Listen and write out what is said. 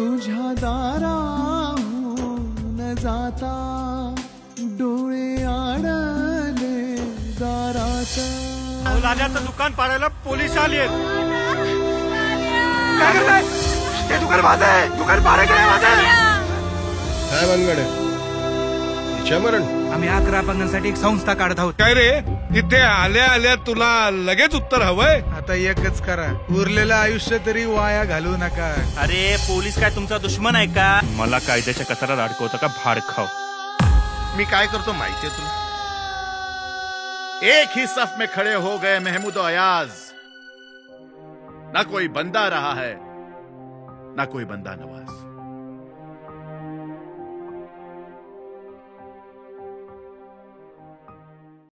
तुझ्या दाराहून जाता डोळे आडले दारात. लाल्याचं दुकान पाडायला पोलीस आली आहेत. काय करताय? ते दुकान माझं आहे. दुकान पाडायचं आहे माझं. काय बनगड मरण? आम्ही 11 अपंगांसाठी एक संस्था काढत आहोत. काय रे, इथे आल्या आल्या तुला लगेच उत्तर हवंय? आता एकच करा, उरलेलं आयुष्य तरी वाया घालवू नका. अरे पोलीस काय तुमचा दुश्मन आहे का? मला कायद्याच्या कचऱ्यात अडकवतं का भाडखाव? मी काय करतो माहितीये तुला? एक ही सफ में खड़े हो गए महमूद और अयाज. ना कोई बंदा रहा है ना कोई बंदा नवाज.